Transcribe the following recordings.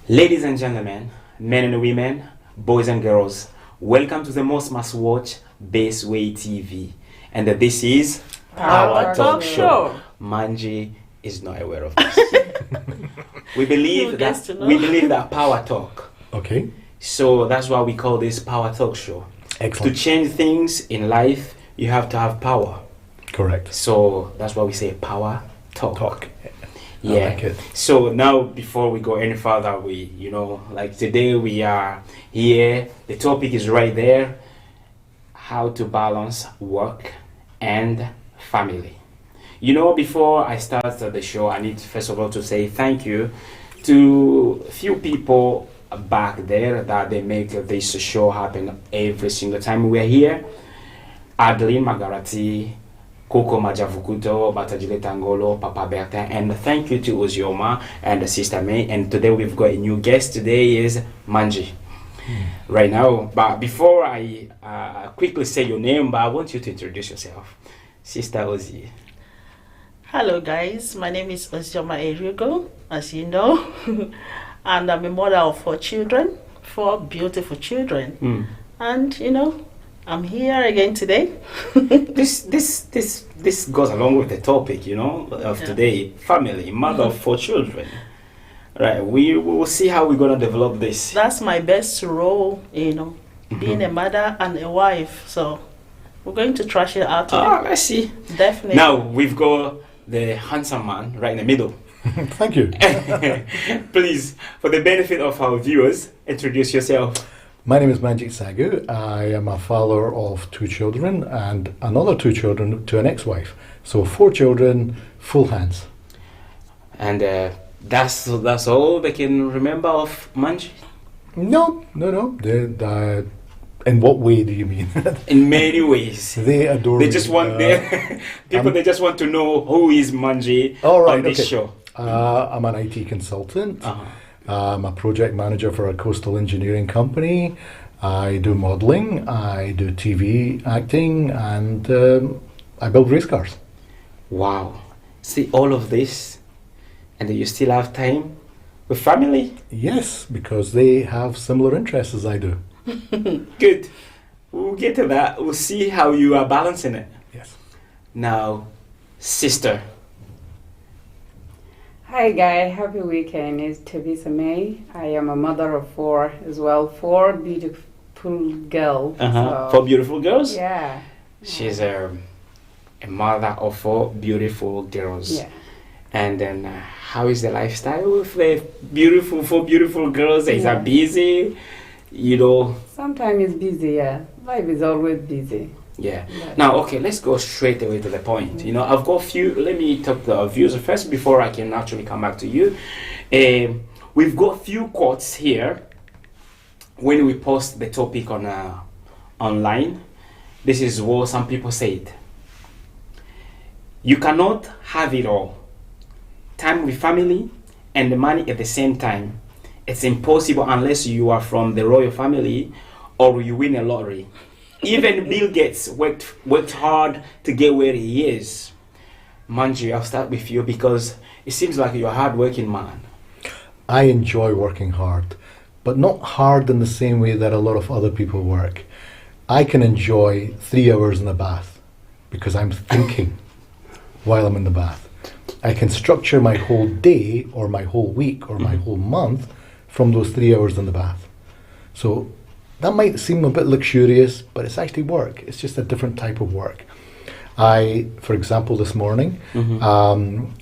Ladies and gentlemen, men and women, boys and girls, welcome to the most must-watch Baseway TV. And this is Our Talk Show. Manjhi is not aware of this. we believe Who that gets to know? we believe that power talk. Okay, So that's why we call this Power Talk Show. To excellent. change things in life, you have to have power. Correct. So that's why we say Power Talk. Talk. Yeah. I like it. So now, before we go any further, like today we are here. The topic is right there: how to balance work and family. Before I start the show, I need first of all to say thank you to a few people back there that they make this show happen every single time we're here. Adeline Magarati, Coco Majavukuto, Batajile Tangolo, Papa Bertin, and thank you to Ozioma and Sister May. And today we've got a new guest. Today is Manjhi. Right now, but before I quickly say your name, but I want you to introduce yourself, Sister Ozi. Hello guys, my name is Ozioma Erigo, as you know, and I'm a mother of 4 children, 4 beautiful children. And I'm here again today. This goes along with the topic, of Yeah. today: family, mother of 4 children. Right, we will see how we're gonna develop this. That's my best role, being a mother and a wife. So we're going to trash it out today. Let's see. Definitely. Now we've got the handsome man right in the middle. Thank you. Please, for the benefit of our viewers, introduce yourself. My name is Manjhi Sagu. I am a father of 2 children and another 2 children to an ex-wife. So 4 children, full hands. And that's all they can remember of Manjhi. No. In what way do you mean? In many ways. They adore They me. just want they just want to know who is Manjhi All right, on this okay. show. I'm an IT consultant. Uh-huh. I'm a project manager for a coastal engineering company. I do modelling, I do TV acting, and I build race cars. Wow. See all of this, and you still have time with family? Yes, because they have similar interests as I do. Good. We'll get to that. We'll see how you are balancing it. Yes. Now, sister. Hi guys, happy weekend. It's Tabitha May. I am a mother of 4 as well, 4 beautiful girls. So, 4 beautiful girls? yeah. She's a mother of 4 beautiful girls. Yeah. And then how is the lifestyle with the 4 beautiful girls? Is Yeah. that busy? Sometimes it's busy, yeah. Life is always busy. Yeah. But- Now, okay, let's go straight away to the point. I've got let me talk to our viewers first before I can actually come back to you. We've got few quotes here when we post the topic on online. This is what some people said. You cannot have it all. Time with family and the money at the same time. It's impossible unless you are from the royal family or you win a lottery. Even Bill Gates worked hard to get where he is. Manjhi, I'll start with you because it seems like you're a hard-working man. I enjoy working hard, but not hard in the same way that a lot of other people work. I can enjoy 3 hours in the bath because I'm thinking while I'm in the bath. I can structure my whole day or my whole week or my whole month from those 3 hours in the bath. So that might seem a bit luxurious, but it's actually work. It's just a different type of work. For example, this morning,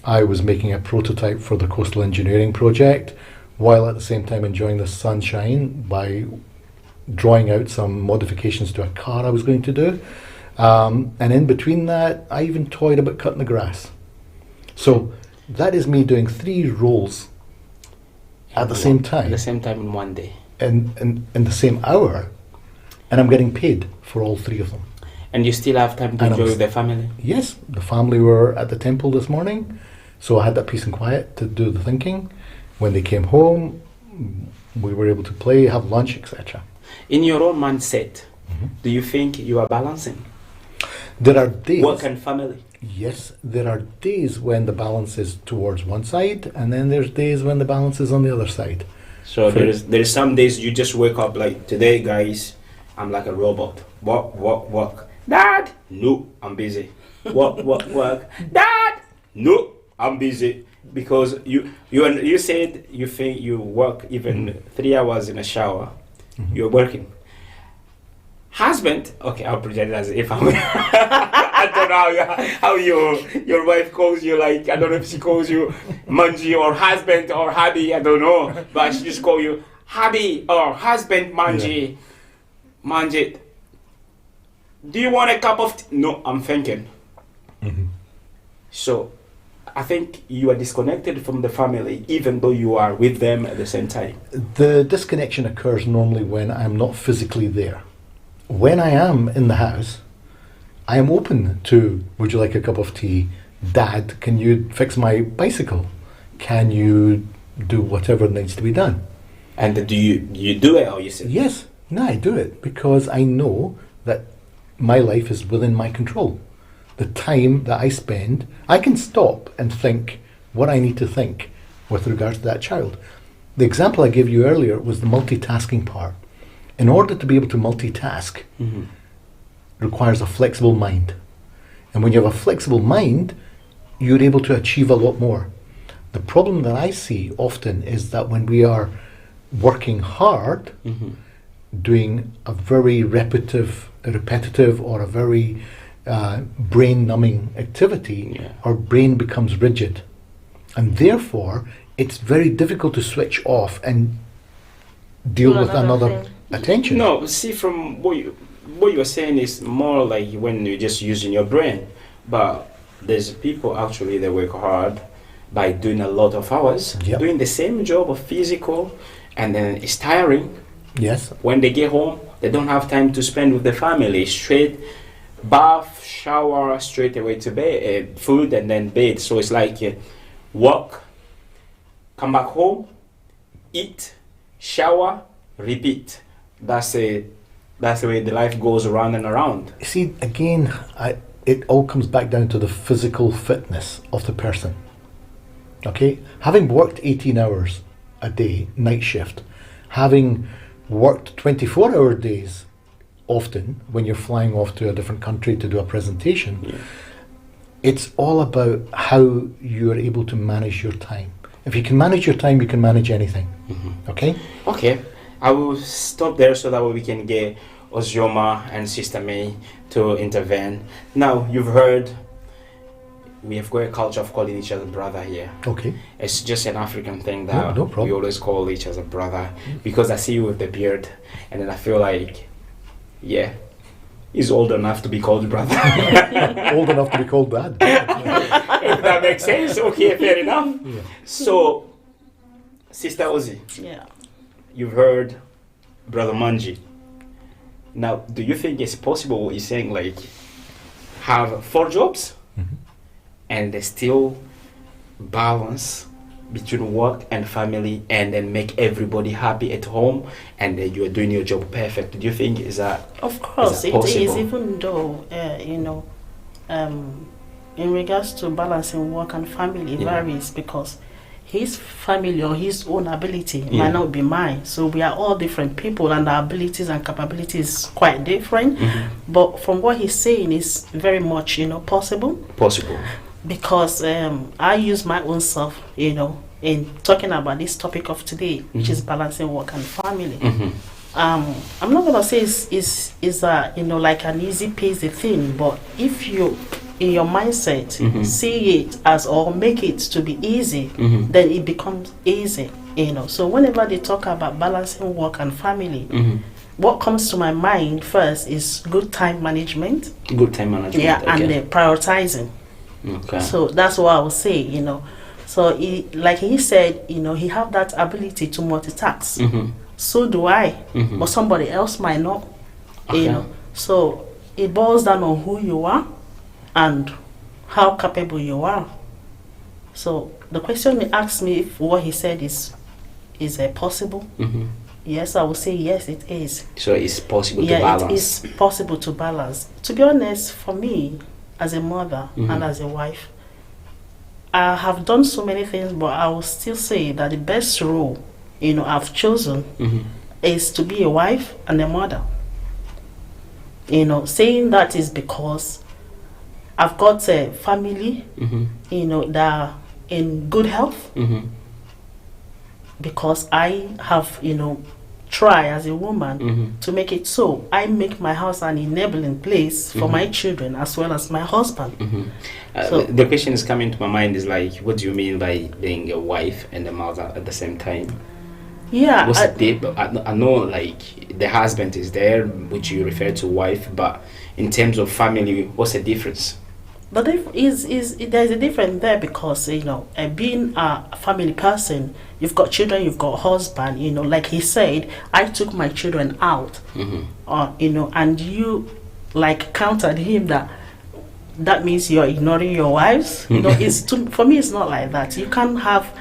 I was making a prototype for the coastal engineering project, while at the same time enjoying the sunshine by drawing out some modifications to a car I was going to do. And in between that, I even toyed about cutting the grass. So that is me doing 3 roles at the same time. At the same time in one day. In the same hour, and I'm getting paid for all 3 of them. And you still have time to And I'm enjoy s- with the family? Yes, the family were at the temple this morning, so I had that peace and quiet to do the thinking. When they came home, we were able to play, have lunch, etc. In your own mindset, do you think you are balancing There are days, work and family? yes, there are days when the balance is towards one side, and then there's days when the balance is on the other side. So there is some days you just wake up like today, guys. I'm like a robot. Work. Dad, no, I'm busy. Work. Dad, no, I'm busy. Because you said you think you work even 3 hours in a shower. You're working. Husband, okay, I'll pretend as if I'm. I don't know how your wife calls you. Like I don't know if she calls you Manjhi or husband or hubby. I don't know, but she just call you hubby or husband Manjhi. Manjhi. Do you want a cup of tea? No, I'm thinking. So, I think you are disconnected from the family, even though you are with them at the same time. The disconnection occurs normally when I'm not physically there. When I am in the house, I am open to, would you like a cup of tea? Dad, can you fix my bicycle? Can you do whatever needs to be done? And do you do it or you say? Yes, no, I do it because I know that my life is within my control. The time that I spend, I can stop and think what I need to think with regards to that child. The example I gave you earlier was the multitasking part. In order to be able to multitask, requires a flexible mind. And when you have a flexible mind, you're able to achieve a lot more. The problem that I see often is that when we are working hard, doing a very repetitive or a very brain-numbing activity, our brain becomes rigid. And therefore, it's very difficult to switch off and deal with another attention. No, see, from what you are saying is more like when you're just using your brain. But there's people actually that work hard by doing a lot of hours, doing the same job of physical, and then it's tiring. Yes. When they get home, they don't have time to spend with the family. Straight bath, shower, straight away to bed, food, and then bed. So it's like work, come back home, eat, shower, repeat. That's the way the life goes around and around. See, again, it all comes back down to the physical fitness of the person. Okay? Having worked 18 hours a day, night shift, having worked 24-hour days often when you're flying off to a different country to do a presentation, it's all about how you're able to manage your time. If you can manage your time, you can manage anything. Okay? Okay. I will stop there so that we can get Ozioma and Sister May to intervene. Now, you've heard we have got a culture of calling each other brother here. Okay. It's just an African thing that no problem. We always call each other brother because I see you with the beard and then I feel like, he's old enough to be called brother. Old enough to be called dad. If that makes sense, okay, fair enough. So, Sister Ozzy. You've heard Brother Manjhi. Now, do you think it's possible what you're saying, like, have 4 jobs and they still balance between work and family and then make everybody happy at home and then you're doing your job perfect? Do you think is that Of course, is that it is, possible? even though, in regards to balancing work and family, it varies because his family or his own ability might not be mine. So we are all different people and our abilities and capabilities quite different. But from what he's saying is very much, possible. Possible. Because I use my own self, in talking about this topic of today, which is balancing work and family. I'm not gonna say is like an easy peasy thing, but if you in your mindset see it as or make it to be easy, then it becomes easy. So whenever they talk about balancing work and family, what comes to my mind first is good time management. Good time management. And prioritizing. Okay. So that's what I would say. So like he said, he have that ability to multitask. So do I, but somebody else might not. So it boils down on who you are and how capable you are. So the question he asked me if what he said is possible. Yes, I would say yes, it is. So it's possible to balance. It is possible to balance. To be honest, for me, as a mother and as a wife, I have done so many things, but I will still say that the best role I've chosen is to be a wife and a mother. Saying that is because I've got a family, that are in good health, because I have, try as a woman to make it so. I make my house an enabling place for my children as well as my husband. So the question is coming to my mind is like, what do you mean by being a wife and a mother at the same time? Yeah, What's I know like the husband is there, which you refer to wife, but in terms of family, what's the difference? But there's a difference there because being a family person, you've got children, you've got husband. Like he said, I took my children out, and you like countered him that means you're ignoring your wives. For me, it's not like that. You can't have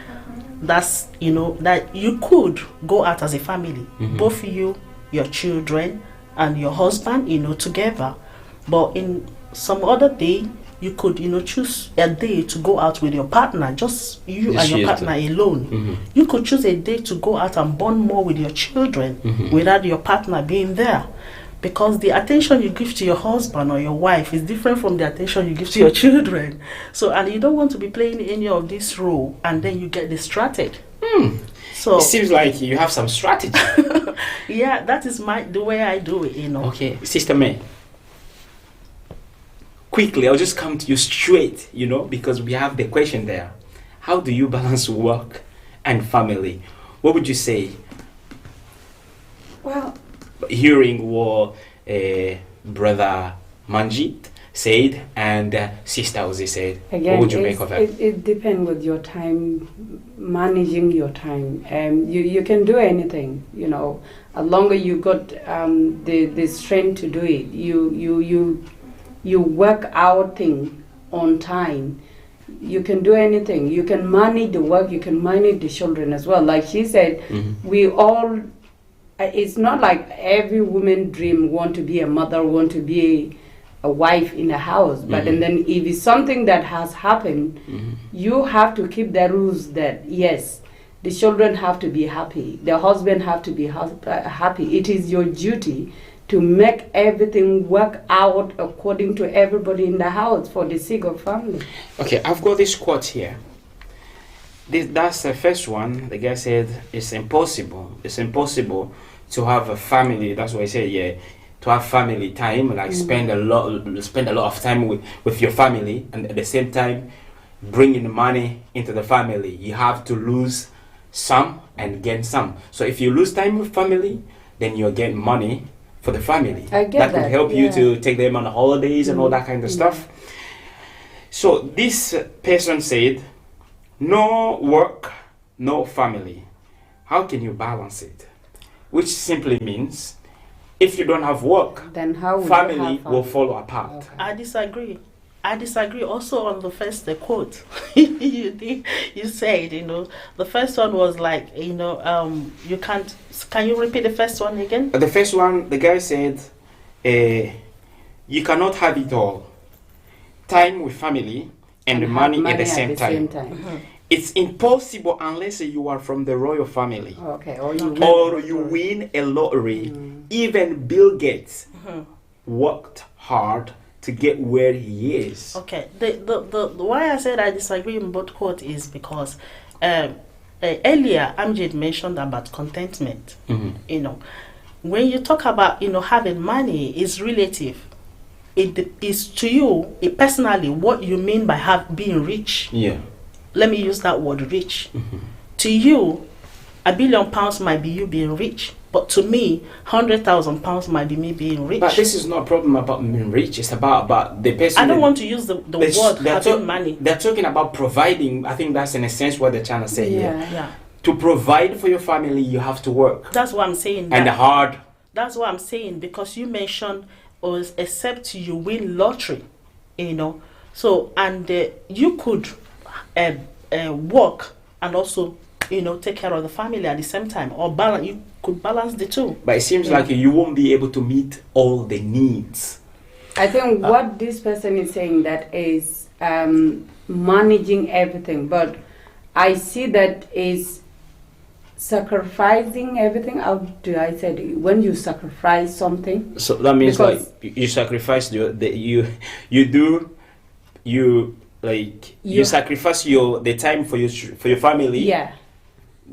that you could go out as a family, both you, your children, and your husband, together. But in some other day, you could, choose a day to go out with your partner, just you and your partner alone. You could choose a day to go out and bond more with your children without your partner being there. Because the attention you give to your husband or your wife is different from the attention you give to your children. So, and you don't want to be playing any of this role and then you get distracted. So it seems like you have some strategy. Yeah, that is the way I do it, Okay, Sister May. Quickly, I'll just come to you straight, because we have the question there. How do you balance work and family? What would you say? Well, hearing what Brother Manjhi said and Sister Ozzy said, again, what would you make of that? It depends with your time, managing your time. You can do anything, as long as you got the strength to do it. You work out thing on time. You can do anything. You can manage the work. You can manage the children as well. Like she said, we all. It's not like every woman dream want to be a mother, want to be a wife in a house. But and then if it's something that has happened, you have to keep the rules that yes, the children have to be happy, the husband have to be happy. It is your duty to make everything work out according to everybody in the house for the sake of family. Okay, I've got this quote here. That's the first one. The guy said, it's impossible. It's impossible to have a family. That's why I said, to have family time, like spend a lot of time with your family, and at the same time bringing money into the family. You have to lose some and gain some. So if you lose time with family, then you'll get money for the family. I get that could help you to take them on holidays and all that kind of stuff. So this person said, no work, no family. How can you balance it? Which simply means, if you don't have work, then how family will fall apart. Okay. I disagree also on the first quote you said, the first one was like, you can't. Can you repeat the first one again? The first one, the guy said, you cannot have it all. Time with family and money at the same time. It's impossible unless you are from the royal family. Okay, or you win a lottery. Even Bill Gates worked hard to get where he is. Okay, the why I said I disagree in both quotes is because earlier Amjad mentioned about contentment. When you talk about having money, is relative. It is to you personally what you mean by being rich. Yeah. Let me use that word, rich. To you, £1 billion might be you being rich, but to me, £100,000 might be me being rich. But this is not a problem about being rich. It's about the person. I don't want to use the word having money. They're talking about providing. I think that's in a sense what they're trying to say here. Yeah. To provide for your family, you have to work. That's what I'm saying. And hard. That's what I'm saying, because you mentioned, except you win lottery, So, and you could work and also, take care of the family at the same time, or balance. You could balance the two. But it seems like you won't be able to meet all the needs. I think what this person is saying that is managing everything, but I see that is sacrificing everything. How do I say it? When you sacrifice something? So that means Because- like you sacrifice you sacrifice the time for your family, Yeah.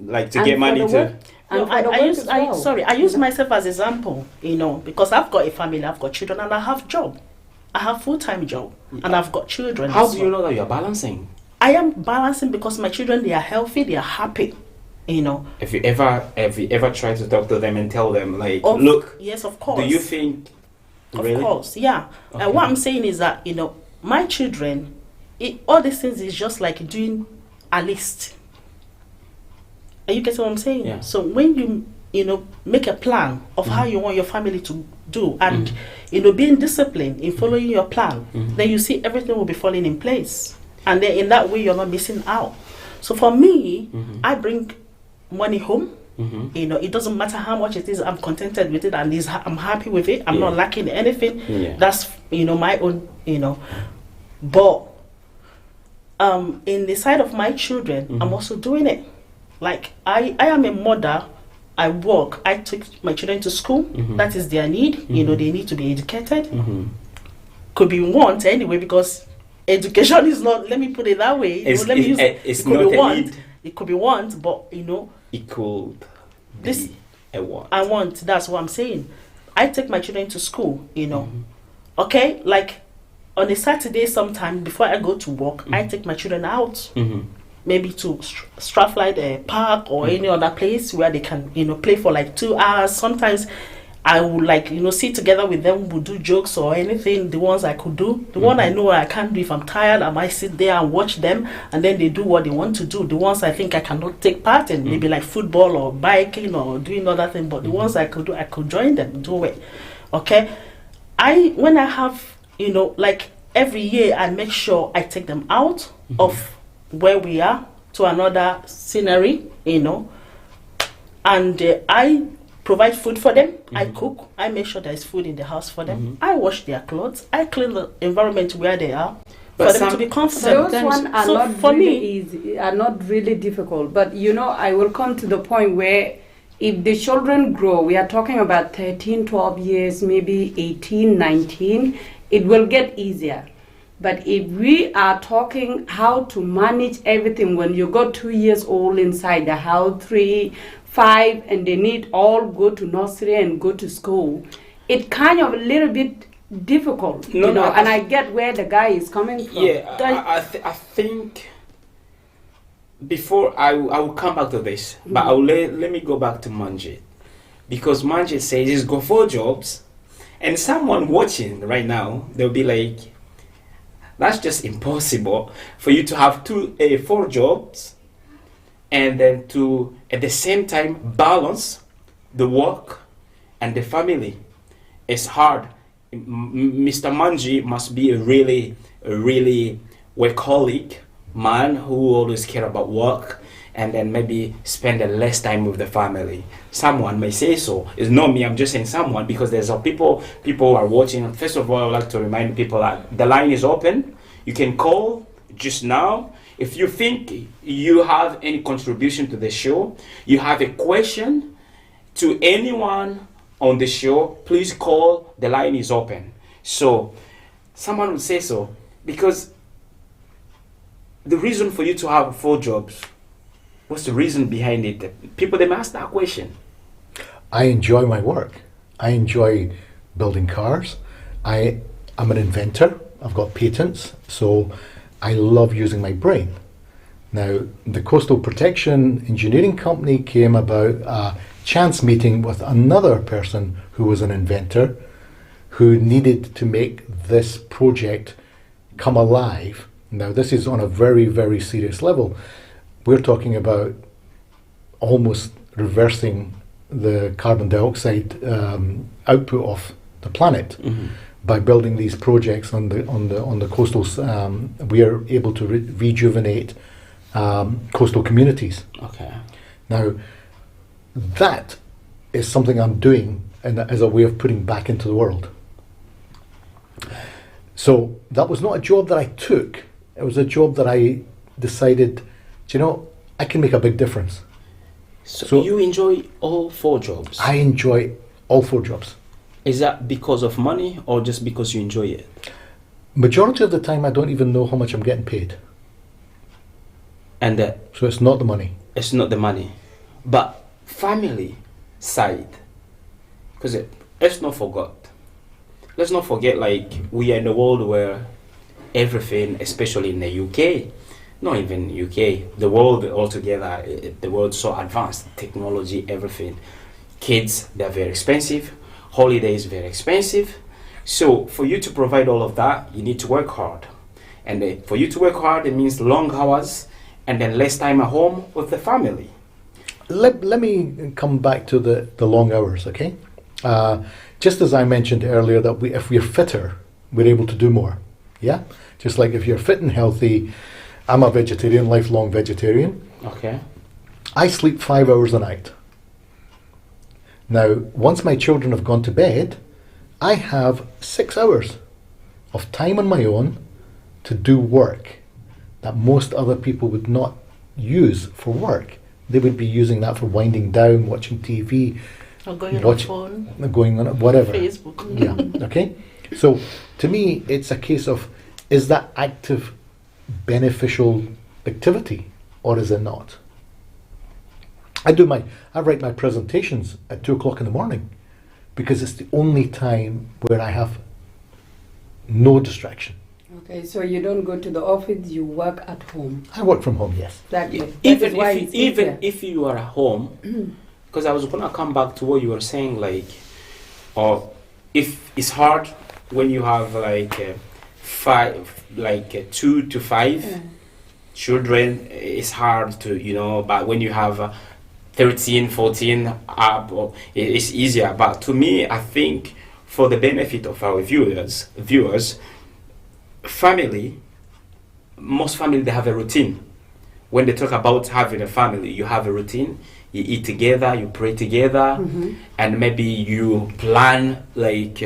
like to And get for money the to. work- and No, for the work as well. sorry, I use myself as example, because I've got a family, I've got children, and I have job. I have full-time job, and I've got children. How as do you well. know that you're balancing? I am balancing because my children, they are healthy, they are happy, Have you ever tried to talk to them and tell them like, Of- look, Yes, of course. do you think? Of Really? course, yeah. Okay. What I'm saying is that, my children, all these things is just like doing a list. Are you getting what I'm saying? Yeah. So when you make a plan of how you want your family to do, and being disciplined in following your plan, then you see everything will be falling in place, and then in that way you're not missing out. So for me, I bring money home. It doesn't matter how much it is, I'm contented with it, and I'm happy with it. I'm not lacking anything. Yeah. That's my own. But in the side of my children, I'm also doing it. Like I am a mother. I work. I take my children to school. That is their need. They need to be educated. Could be want anyway, because education is not. Let me put it that way. It's It not could be a want. need. It could be want, but It could This- be a what? I want. That's what I'm saying. I take my children to school. Okay, like on a Saturday, sometime before I go to work, I take my children out. Maybe to Strathclyde Park or any other place where they can, play for like 2 hours. Sometimes I would sit together with them, we'll do jokes or anything, the ones I could do. The one I know I can't do, if I'm tired, I might sit there and watch them, and then they do what they want to do. The ones I think I cannot take part in, maybe like football or biking or doing other things, but the ones I could do, I could join them, do it. Okay? When I have, like every year, I make sure I take them out of where we are to another scenery, and I provide food for them. I cook. I make sure there is food in the house for them. I wash their clothes. I clean the environment where they are But for them to be comfortable. Those ones are So not for really me, easy, are not really difficult. But I will come to the point where if the children grow, we are talking about 13, 12 years, maybe 18, 19, it will get easier. But if we are talking how to manage everything when you got 2 years old inside the house, 3, 5, and they need all go to nursery and go to school, it kind of a little bit difficult, and I get where the guy is coming from. Yeah, I think before I will come back to this, but I will let me go back to Manjhi, because Manjhi says he's got 4 jobs, and someone watching right now, they'll be like, that's just impossible for you to have 4 jobs and then to at the same time balance the work and the family. It's hard. Mr. Manjhi must be a really workaholic man who always care about work and then maybe spend a less time with the family. Someone may say so. It's not me, I'm just saying someone, because there's people who are watching. First of all, I would like to remind people that the line is open. You can call just now. If you think you have any contribution to the show, you have a question to anyone on the show, please call. The line is open. So someone would say so, because the reason for you to have 4 jobs, what's the reason behind it? People, they ask that question. I enjoy my work. I enjoy building cars. I'm an inventor. I've got patents, so I love using my brain. Now, the Coastal Protection Engineering Company came about a chance meeting with another person who was an inventor who needed to make this project come alive. Now, this is on a very, very serious level. We're talking about almost reversing the carbon dioxide output of the planet. By building these projects on the coastals. We are able to rejuvenate coastal communities. Okay. Now, that is something I'm doing as a way of putting back into the world. So that was not a job that I took. It was a job that I decided, I can make a big difference. So you enjoy all 4 jobs? I enjoy all 4 jobs. Is that because of money or just because you enjoy it? Majority of the time, I don't even know how much I'm getting paid. And So it's not the money. it's not the money. But family side, because let's not forget, like, we are in a world where everything, especially in the UK, not even UK, the world altogether, the world's so advanced, technology, everything. Kids, they're very expensive. Holidays, very expensive. So for you to provide all of that, you need to work hard. And for you to work hard, it means long hours and then less time at home with the family. Let me come back to the long hours, okay? Just as I mentioned earlier, that if we're fitter, we're able to do more. Yeah? Just like if you're fit and healthy, I'm a vegetarian, lifelong vegetarian. Okay. I sleep 5 hours a night. Now, once my children have gone to bed, I have 6 hours of time on my own to do work that most other people would not use for work. They would be using that for winding down, watching TV, Or going on the phone, going on whatever. Facebook. Yeah, okay? So, to me, it's a case of, is that active, beneficial activity, or is it not? I write my presentations at 2 o'clock in the morning because it's the only time where I have no distraction. Okay, so you don't go to the office, you work at home. I work from home, yes. Exactly. That Even is why if it's easier. if you are at home, because I was gonna come back to what you were saying, like, or if it's hard when you have like 2 to 5 children, it's hard to but when you have 13, 14 up, it's easier. But to me, I think for the benefit of our viewers, most family, they have a routine. When they talk about having a family, you have a routine. You eat together, you pray together, and maybe you plan like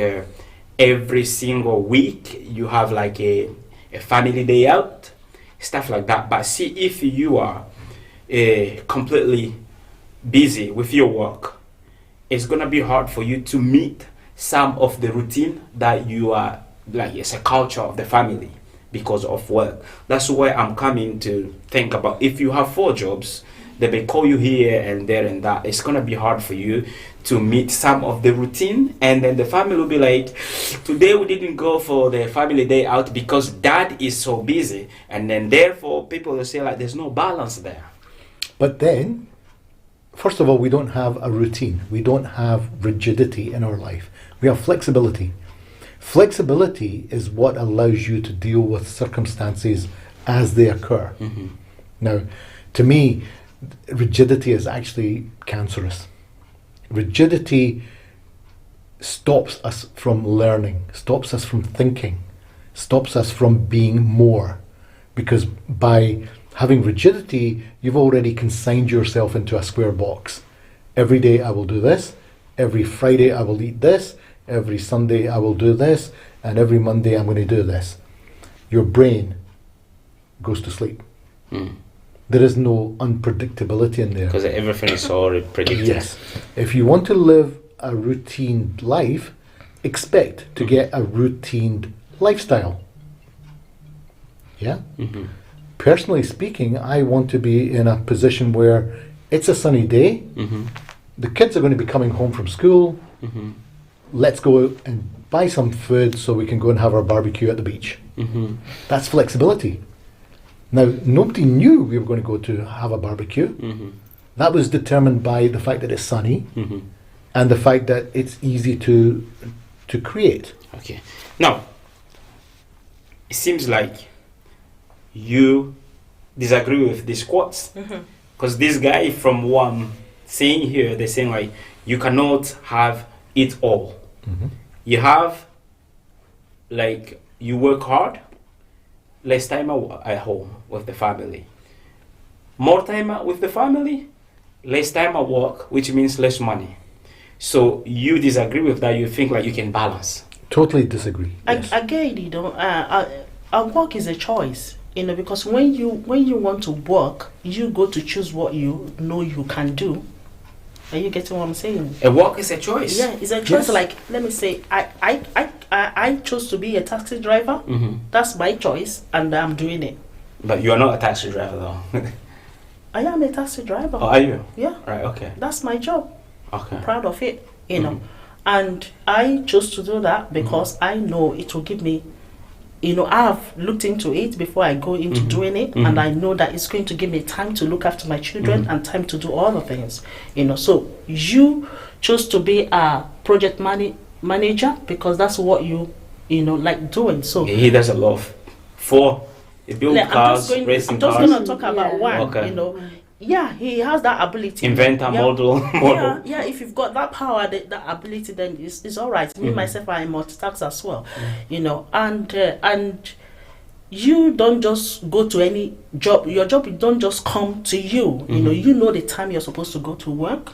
every single week you have like a family day out, stuff like that. But see, if you are completely busy with your work, it's gonna be hard for you to meet some of the routine that you are like, it's a culture of the family because of work. That's why I'm coming to think about, if you have 4 jobs, they may call you here and there and that, it's gonna be hard for you to meet some of the routine, and then the family will be like, today we didn't go for the family day out because dad is so busy, and then therefore people will say like there's no balance there. But then, first of all, we don't have a routine. We don't have rigidity in our life. We have flexibility. Flexibility is what allows you to deal with circumstances as they occur. Now, to me, rigidity is actually cancerous. Rigidity stops us from learning, stops us from thinking, stops us from being more. Because by having rigidity, you've already consigned yourself into a square box. Every day I will do this, every Friday I will eat this, every Sunday I will do this, and every Monday I'm going to do this. Your brain goes to sleep. There is no unpredictability in there. Because everything is already predicted. Yes. If you want to live a routine life, expect to get a routine lifestyle. Yeah? Personally speaking, I want to be in a position where it's a sunny day, the kids are going to be coming home from school, let's go out and buy some food so we can go and have our barbecue at the beach. That's flexibility. Now, nobody knew we were going to go to have a barbecue. That was determined by the fact that it's sunny and the fact that it's easy to create. Okay. Now, it seems like you disagree with these quotes. Because this guy, from one saying here, they're saying like, you cannot have it all. You have, like, you work hard, less time at home with the family. More time with the family, less time at work, which means less money. So you disagree with that, you think like you can balance. Totally disagree. Yes. Again, our work is a choice. because when you want to work, you go to choose what you know you can do. Are you getting what I'm saying? A work is a choice. Yeah, it's a choice. Yes. Like, let me say, I chose to be a taxi driver. Mm-hmm. That's my choice, and I'm doing it. But you are not a taxi driver, though. I am a taxi driver. Oh, are you? Yeah, Right. Okay. that's my job. Okay. Proud of it, Mm-hmm. And I chose to do that because I know it will give me, I have looked into it before I go into Mhm. doing it, Mhm. and I know that it's going to give me time to look after my children Mhm. and time to do all the things, So you chose to be a project manager because that's what you like doing. So He does a lot of he build like, cars, I'm racing just cars, going to talk about Yeah. one. Okay. Yeah, he has that ability. inventor, Yeah. model. Yeah, if you've got that power, that ability, then it's all right. Me, Mhm. myself, I multitask as well, and you don't just go to any job. Your job don't just come to you. Mhm. You know the time you're supposed to go to work.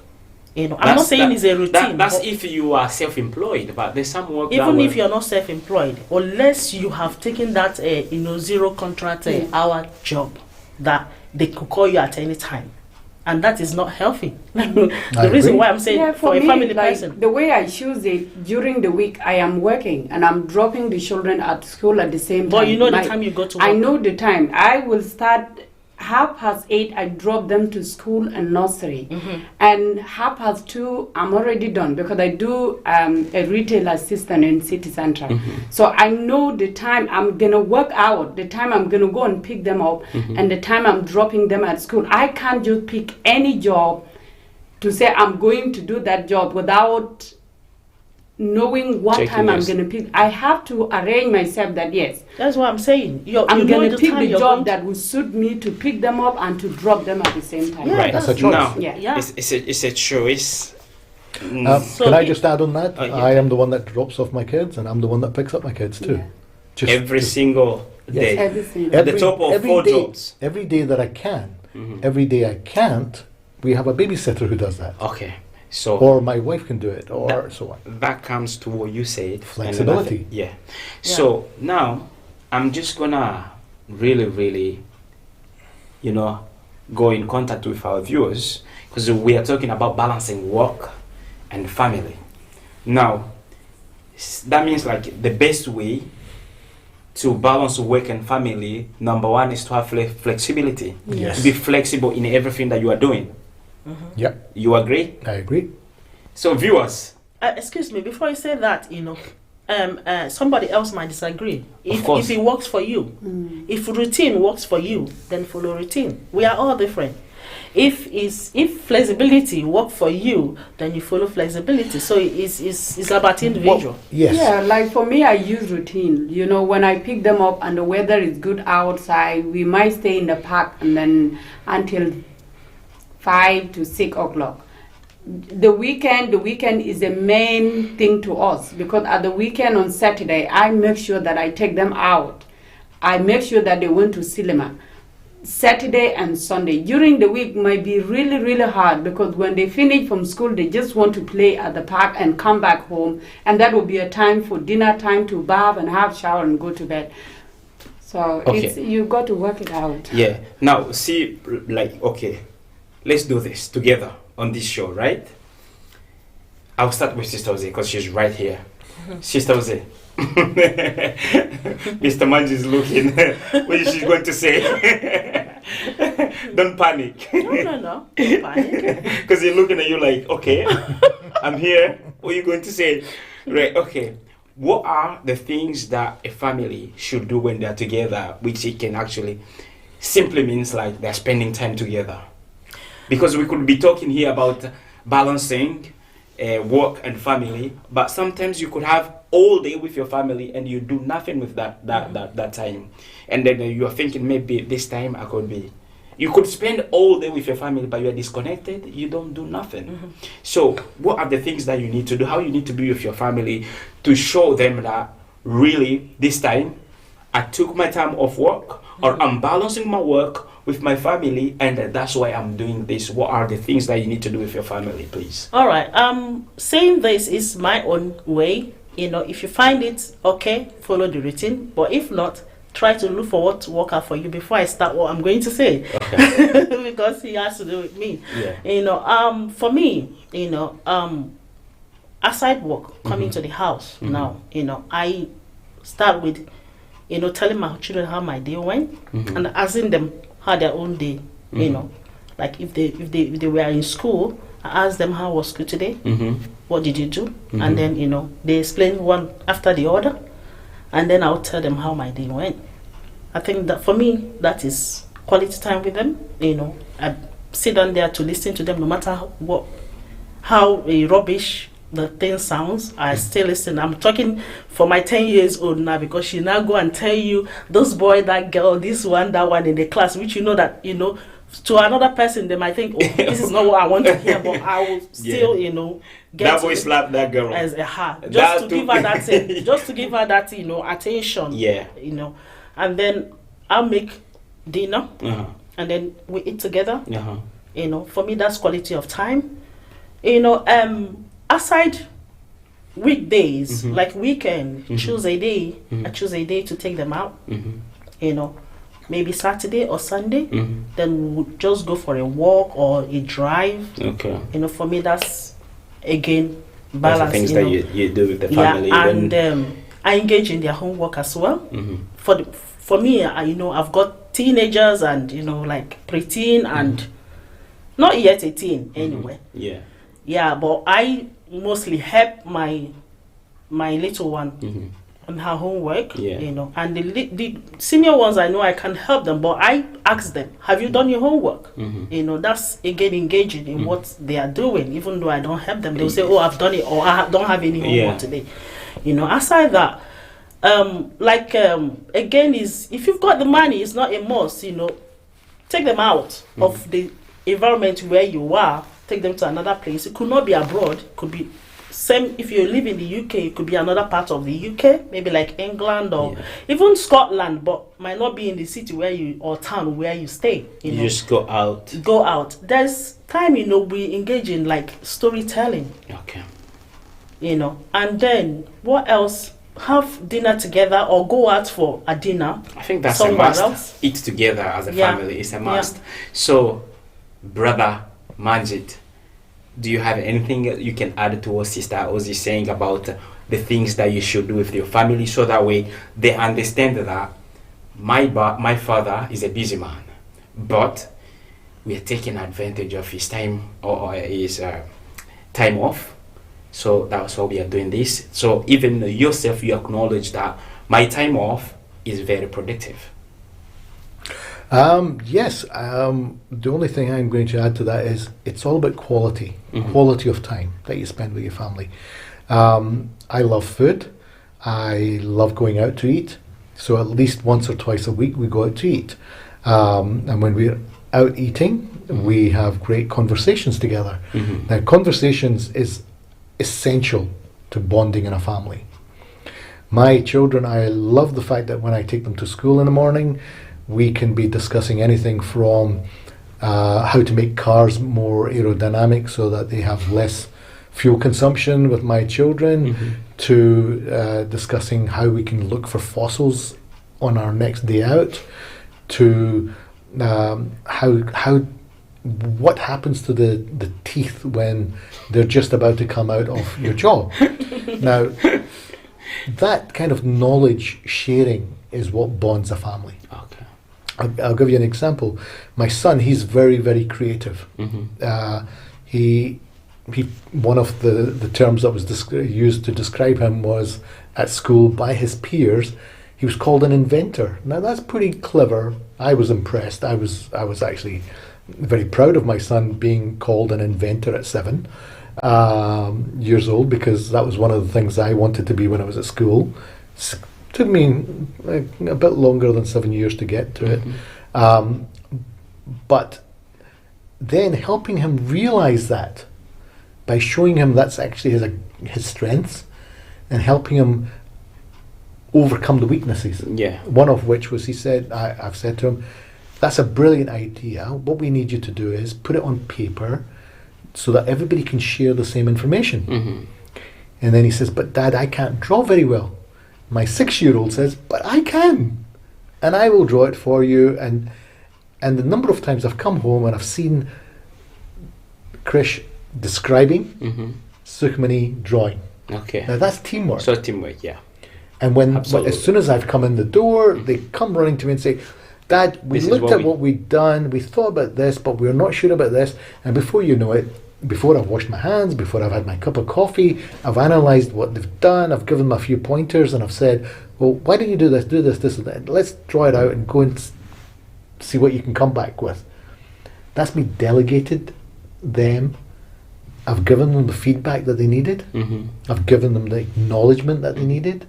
I'm not saying it's a routine. That's but if you are self-employed, but there's some work that even will- if you're not self-employed, unless you have taken that, zero contract hour job that they could call you at any time, and that is not healthy. The I reason agree. why I'm saying for a me, family like, person. the way I choose it, during the week I am working and I'm dropping the children at school at the same time. But you know the My- time you go to work. I know the time. I will start 8:30. I drop them to school and nursery, and 2:30 I'm already done because I do a retail assistant in city center. So I know the time I'm gonna work out, the time I'm gonna go and pick them up, and the time I'm dropping them at school. I can't just pick any job to say I'm going to do that job without knowing what Checking time I'm yes. going to pick. I have to arrange myself that yes, That's what I'm saying. I'm you know going to pick time the you're job going that will suit me to pick them up and to drop them at the same time. Yeah, Right. That's a choice. Now, Yeah. it's a choice. So Can I it- just add on that? Oh, yeah. I am the one that drops off my kids, and I'm the one that picks up my kids too. Yeah. Just Every just single Yes. day. Everything. At the top of every 4 day- jobs. Every day that I can. Mhm. Every day I can't, we have a babysitter who does that, Okay. So or my wife can do it, or That- so on. that comes to what you said. Flexibility. And yeah. So now I'm just gonna really, go in contact with our viewers because we are talking about balancing work and family. Now, that means like the best way to balance work and family, number one is to have flexibility. Yes. Be flexible in everything that you are doing. Yeah, You agree? I agree. So viewers, excuse me, before you say that, somebody else might disagree. course. If it works for you, if routine works for you, then follow routine. We are all different. If flexibility work for you, then you follow flexibility. So it's about individual. Yes. Yeah, like for me, I use routine. When I pick them up and the weather is good outside, we might stay in the park and then until 5 to 6 o'clock. The weekend is the main thing to us because at the weekend on Saturday, I make sure that I take them out. I make sure that they went to cinema. Saturday and Sunday. During the week might be really, really hard because when they finish from school, they just want to play at the park and come back home. And that will be a time for dinner time to bath and have shower and go to bed. So Okay. you got to work it out. yeah. Now, see, like, okay, let's do this together on this show, right? I'll start with Sister Jose because she's right here. Sister Jose. Mr. Manjhi is looking. What is she going to say? Don't panic. No. Don't panic. Because you're looking at you like, okay, I'm here. What are you going to say? Right, okay. What are the things that a family should do when they're together, which it can actually simply means like they're spending time together? Because we could be talking here about balancing work and family, but sometimes you could have all day with your family and you do nothing with that time, and then you're thinking maybe this time I could be. You could spend all day with your family, but you are disconnected. You don't do nothing. So, what are the things that you need to do? How you need to be with your family to show them that really this time I took my time off work, or I'm balancing my work with my family, and that's why I'm doing this. What are the things that you need to do with your family, please? All right. Saying this is my own way. If you find it okay, follow the routine. But if not, try to look for what work out for you before I start what I'm going to say. Okay. Because he has to do with me. Yeah. For me, aside work, coming to the house now, I start with, telling my children how my day went and asking them how their own day, like if they were in school, I asked them how was school today, what did you do, and then they explain one after the other, and then I'll tell them how my day went. I think that for me that is quality time with them. I sit down there to listen to them, no matter how rubbish the thing sounds. I still listen. I'm talking for my 10 years old now, because she now go and tell you those boy, that girl, this one, that one in the class, which that to another person they might think, oh, this is not what I want to hear, but I will still get that boy slapped that girl as a heart, just to give her that just to give her that attention. And then I'll make dinner, and then we eat together. For me that's quality of time. Aside weekdays, like weekend, choose a day. I choose a day to take them out. Maybe Saturday or Sunday. Then we'll just go for a walk or a drive. Okay. For me that's again balance. That's the things that you do with the family. Yeah, and I engage in their homework as well. For me, I've got teenagers and like preteen and not yet a teen anyway. Yeah, but I mostly help my little one on her homework. And the senior ones, I know I can help them, but I ask them, have you done your homework? That's again engaging in what they are doing. Even though I don't help them, they'll say, oh, I've done it, or I don't have any homework today. Aside that, again, is if you've got the money, it's not a must. Take them out of the environment where you are. Take them to another place. It could not be abroad. It could be same if you live in the UK. It could be another part of the UK, maybe like England or even Scotland, but might not be in the city or town where you stay. You just go out. Go out. There's time. We engage in like storytelling. Okay. And then what else? Have dinner together or go out for a dinner. I think that's a must. Else. Eat together as a family is a must. So, brother Manjhi, do you have anything you can add to what Sister Ozzy is saying about the things that you should do with your family, so that way they understand that my father is a busy man, but we are taking advantage of his time or his time off. So that's why we are doing this. So even yourself, you acknowledge that my time off is very productive. Yes. The only thing I'm going to add to that is it's all about quality of time that you spend with your family. I love food. I love going out to eat. So at least once or twice a week we go out to eat. And when we're out eating, we have great conversations together. Now, conversations is essential to bonding in a family. My children, I love the fact that when I take them to school in the morning, we can be discussing anything from how to make cars more aerodynamic so that they have less fuel consumption with my children, to discussing how we can look for fossils on our next day out, to what happens to the teeth when they're just about to come out of your jaw. Now, that kind of knowledge sharing is what bonds a family. Okay. I'll give you an example. My son, he's very, very creative. He one of the terms that was used to describe him was, at school by his peers, he was called an inventor. Now that's pretty clever. I was impressed. I was actually very proud of my son being called an inventor at 7 years old, because that was one of the things I wanted to be when I was at school. Took me a bit longer than 7 years to get to it. But then helping him realize that by showing him that's actually his strengths, and helping him overcome the weaknesses. One of which was, he said, I've said to him, that's a brilliant idea. What we need you to do is put it on paper so that everybody can share the same information. And then he says, but Dad, I can't draw very well. My 6-year-old says, but I can. and I will draw it for you. And the number of times I've come home and I've seen Krish describing, Sukhmani drawing. Okay. Now that's teamwork. So teamwork, yeah. And when Absolutely. as soon as I've come in the door, they come running to me and say, Dad, we This is looked what at we- what we'd done, we thought about this, but we're not sure about this. And before you know it, before I've washed my hands, before I've had my cup of coffee, I've analysed what they've done, I've given them a few pointers, and I've said, well, why don't you do this, this, and that? Let's draw it out and go and see what you can come back with. That's me delegated them. I've given them the feedback that they needed. I've given them the acknowledgement that they needed.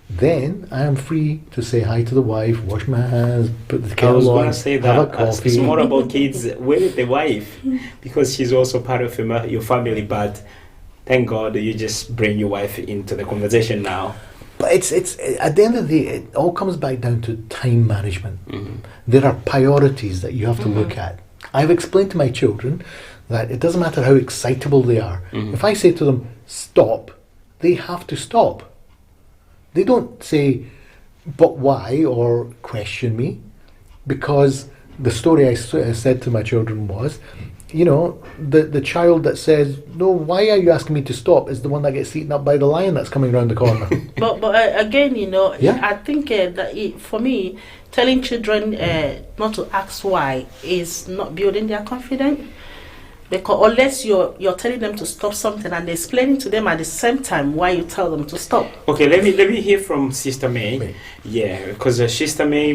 Then I am free to say hi to the wife, wash my hands, put the I was kettle going on, to say have that a coffee. it's more about kids with the wife, because she's also part of your family. But thank God you just bring your wife into the conversation now. But it's at the end of the day, it all comes back down to time management. There are priorities that you have to look at. I've explained to my children that it doesn't matter how excitable they are. If I say to them, stop, they have to stop. They don't say, but why, or question me, because the story I said to my children was, you know, the child that says, no, why are you asking me to stop, is the one that gets eaten up by the lion that's coming around the corner. But again, you know, Yeah. I think for me, telling children not to ask why is not building their confidence. Because unless you're telling them to stop something and explaining to them at the same time why you tell them to stop. Okay, let me hear from Sister May. Yeah, because Sister May,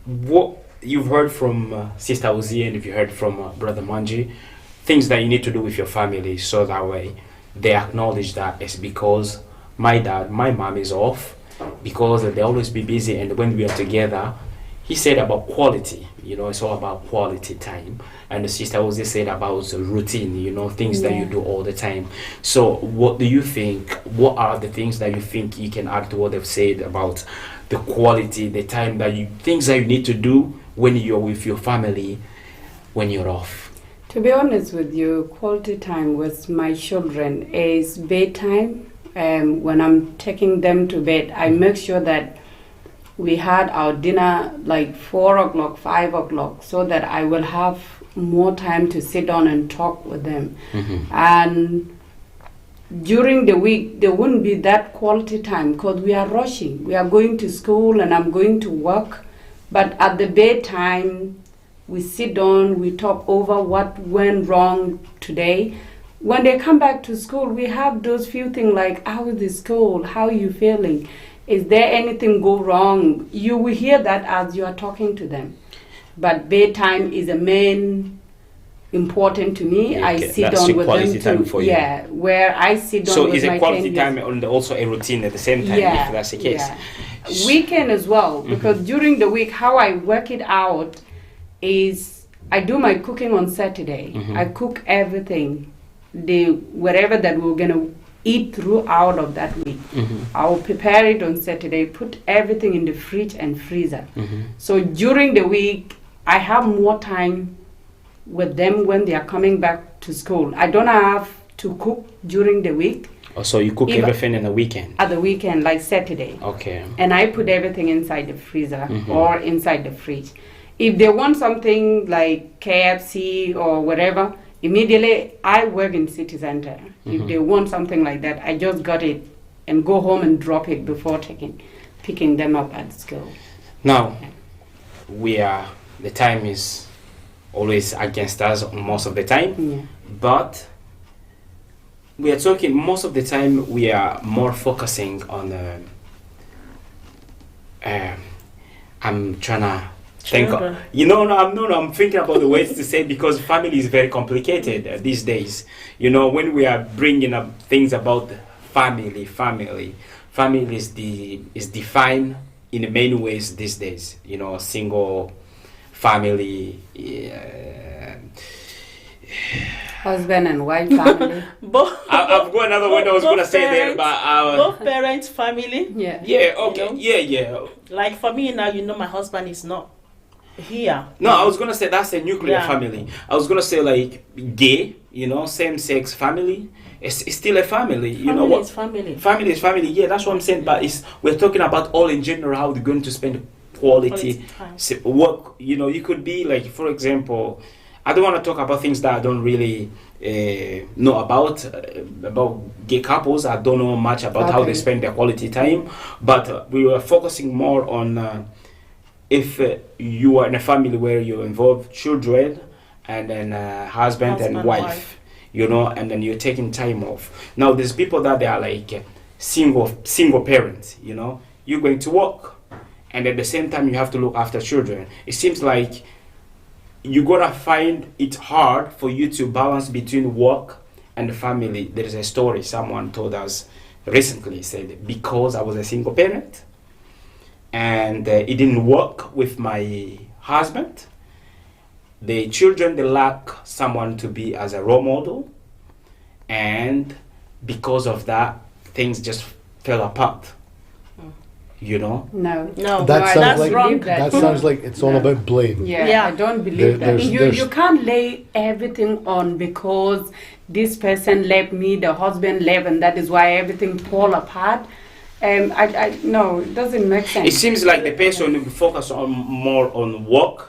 what you've heard from Sister Uzi, and if you heard from Brother Manjhi, things that you need to do with your family, so that way they acknowledge that it's because my mom is off, because they always be busy, and when we are together, he said about quality, you know, it's all about quality time. And the sister also said about routine, you know, things that you do all the time. So what do you think, what are the things that you think you can add to what they've said about the quality, the time things that you need to do when you're with your family, when you're off? To be honest with you, quality time with my children is bedtime. When I'm taking them to bed, I make sure that we had our dinner like 4 o'clock, 5 o'clock, so that I will have more time to sit down and talk with them. And during the week, there wouldn't be that quality time because we are rushing. We are going to school and I'm going to work. But at the bedtime, we sit down, we talk over what went wrong today. When they come back to school, we have those few things like, how is the school? How are you feeling? Is there anything go wrong? You will hear that as you are talking to them. But bedtime is a main important to me. Yeah, I okay. sit That's down a with quality them time too. for you. Yeah, where I sit down So with is my a quality 10 time years. and also a routine at the same time, if that's the case? Yeah. Weekend as well, because during the week, how I work it out is I do my cooking on Saturday. I cook everything, whatever that we're gonna eat throughout of that week. I'll prepare it on Saturday, put everything in the fridge and freezer. So during the week, I have more time with them when they are coming back to school. I don't have to cook during the week. Oh, so you cook If- everything in the weekend? At the weekend, like Saturday. Okay. And I put everything inside the freezer or inside the fridge. If they want something like KFC or whatever, immediately I work in city center. If they want something like that, I just got it and go home and drop it before picking them up at school. Now, the time is always against us most of the time, Yeah. but we are talking most of the time we are more focusing on I'm trying to think Children. I'm thinking about the ways to say, because family is very complicated these days. You know, when we are bringing up things about family is defined in many ways these days. You know, single family, Husband and wife family. I've got another word I was going to say there, but both parents, family. Yeah. yeah, okay, You know? yeah. Like for me now, you know, my husband is not here. No, I was going to say that's a nuclear Yeah. family. I was going to say like gay, you know, same-sex family. it's still a family. You know Family what? is family. Family is family. Yeah, that's what I'm saying. But we're talking about all in general how they're going to spend quality time. work. You know, you could be like, for example, I don't want to talk about things that I don't really know about gay couples. I don't know much about how they spend their quality time. But we were focusing more on if you are in a family where you involve children and then husband and wife. You know, and then you're taking time off. Now, there's people that they are like single parents. You know, you're going to work, and at the same time you have to look after children. It seems like you're gonna find it hard for you to balance between work and the family. There is a story someone told us recently. Said, because I was a single parent, and it didn't work with my husband. The children, they lack someone to be as a role model, and because of that, things just fell apart. You know? No. That sounds that's like wrong. that sounds like it's all about blame. Yeah, I don't believe that. there's- You can't lay everything on because this person left me, the husband left, and that is why everything fall apart. I no, it doesn't make sense. It seems like the person will focus on more on work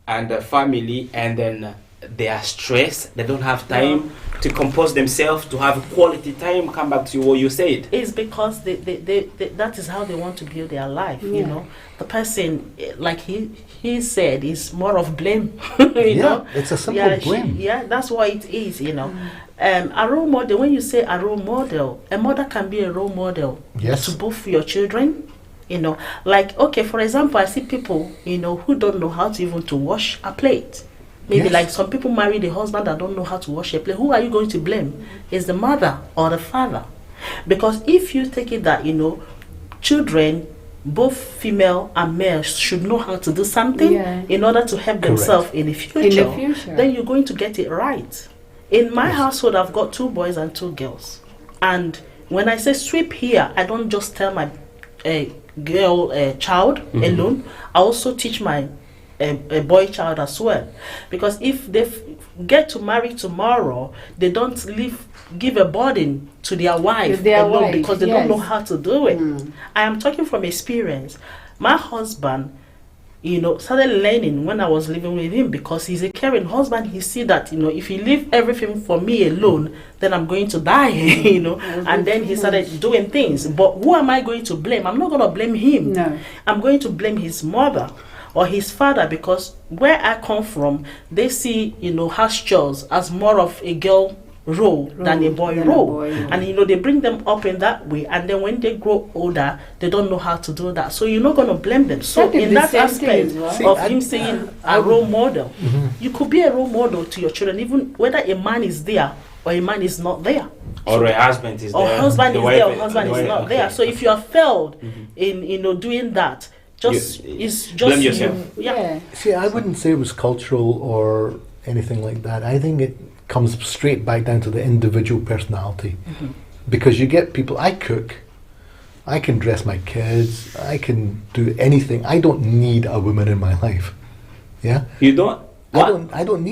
and the family, and then they are stressed. They don't have time to compose themselves, to have quality time. Come back to what you said. It's because they that is how they want to build their life. You know, the person, like he said, is more of blame. you know, it's a simple blame. That's what it is. You know, a role model. When you say a role model, a mother can be a role model Yes. to both your children. You know, like, okay, for example, I see people, you know, who don't know how to even to wash a plate. Maybe Yes. like some people marry the husband that don't know how to wash a plate. Who are you going to blame? Is the mother or the father? Because if you take it that, you know, children, both female and male, should know how to do something in order to help themselves in the future, then you're going to get it right. In my household, I've got 2 boys and 2 girls. And when I say sweep here, I don't just tell my girl child alone. I also teach my a boy child as well, because if they get to marry tomorrow, they don't give a burden to their wife alone because they don't know how to do it. I am talking from experience. My husband, you know, started learning when I was living with him, because he's a caring husband. He see that, you know, if he leave everything for me alone, then I'm going to die, you know. And then he started doing things. But who am I going to blame? I'm not going to blame him. No. I'm going to blame his mother or his father, because where I come from, they see, you know, house chores as more of a girl role than a boy role. And, you know, they bring them up in that way. And then when they grow older, they don't know how to do that. So you're not going to blame them. So in that aspect of him saying a role model, you could be a role model to your children, even whether a man is there or a man is not there. Or a husband is there. Or husband is there or husband is not there. So if you have failed in, you know, doing that, it's just blame yourself. See, I wouldn't say it was cultural or anything like that. I think it comes straight back down to the individual personality. Because you get people, I cook, I can dress my kids, I can do anything. I don't need a woman in my life. Yeah? You don't? What? I don't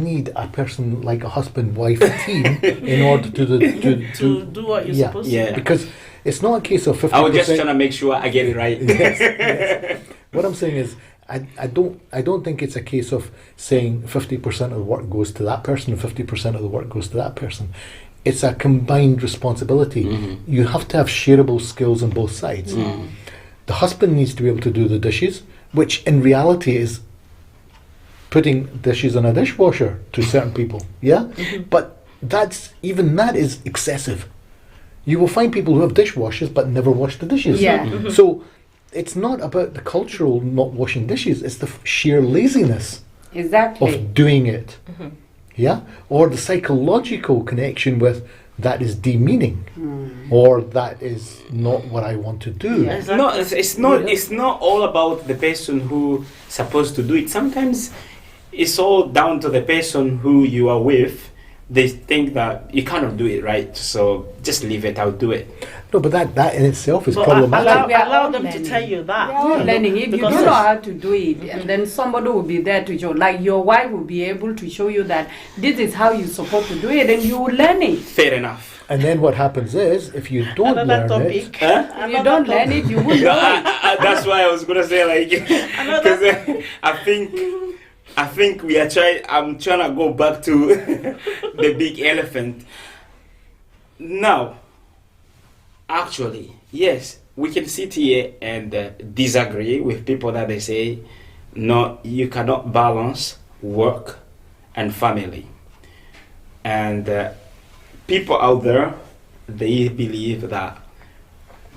need a person like a husband-wife team in order to do what you're supposed to do. Because it's not a case of 50%. I was just trying to make sure I get it right. Yes. What I'm saying is, I don't think it's a case of saying 50% of the work goes to that person and 50% of the work goes to that person. It's a combined responsibility. You have to have shareable skills on both sides. The husband needs to be able to do the dishes, which in reality is putting dishes in a dishwasher to certain people. Yeah? But that is excessive. You will find people who have dishwashers but never wash the dishes. So it's not about the cultural not washing dishes, it's the sheer laziness of doing it. Yeah? Or the psychological connection with that is demeaning or that is not what I want to do. No, it's not all about the person who's supposed to do it. Sometimes it's all down to the person who you are with they think that you cannot do it, right? So just leave it, I'll do it. No, but that in itself is But problematic. We are allow all them learning. to tell you that. We are all learning. If you Because don't know how to do it, and then somebody will be there to show, like your wife will be able to show you that this is how you're supposed to do it, and you will learn it. Fair enough. And then what happens is, if you don't Another learn it, topic. Huh? If you don't learn it, you will know it. That's why I was gonna say, like, because I think we are trying. I'm trying to go back to the big elephant. Now, actually, yes, we can sit here and disagree with people that they say, no, you cannot balance work and family. And people out there, they believe that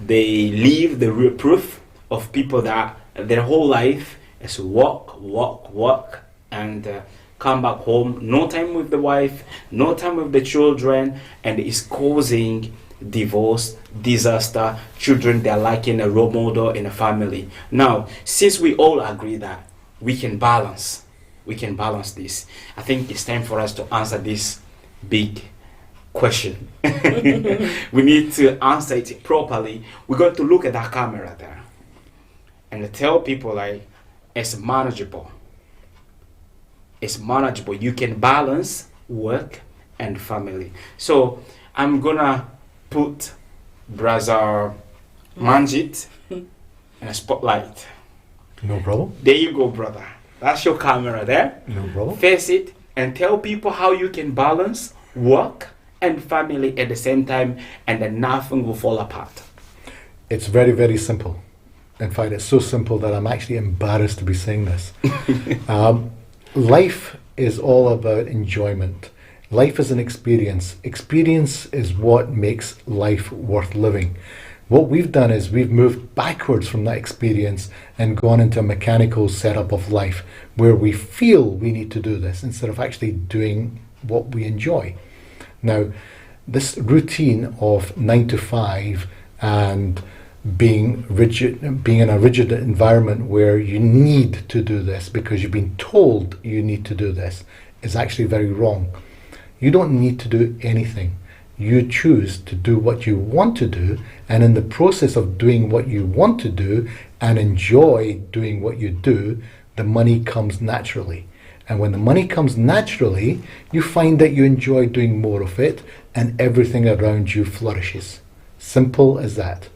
they live the real proof of people that their whole life is work, and come back home, no time with the wife, no time with the children, and is causing divorce, disaster, children they're lacking a role model in a family. Now, since we all agree that we can balance this, I think it's time for us to answer this big question. We need to answer it properly. We're going to look at that camera there and tell people, like, it's manageable. It's manageable. You can balance work and family. So I'm gonna put Brother Manjhi in a spotlight. no problem. There you go, brother. That's your camera there. No problem. Face it and tell people how you can balance work and family at the same time, and then nothing will fall apart. It's very, very simple. In fact, it's so simple that I'm actually embarrassed to be saying this. Life is all about enjoyment. Life is an experience. Experience is what makes life worth living. What we've done is we've moved backwards from that experience and gone into a mechanical setup of life where we feel we need to do this instead of actually doing what we enjoy. Now, this routine of 9 to 5 and being in a rigid environment where you need to do this because you've been told you need to do this is actually very wrong. You don't need to do anything. You choose to do what you want to do, and in the process of doing what you want to do and enjoy doing what you do, the money comes naturally. And when the money comes naturally, you find that you enjoy doing more of it and everything around you flourishes. Simple as that.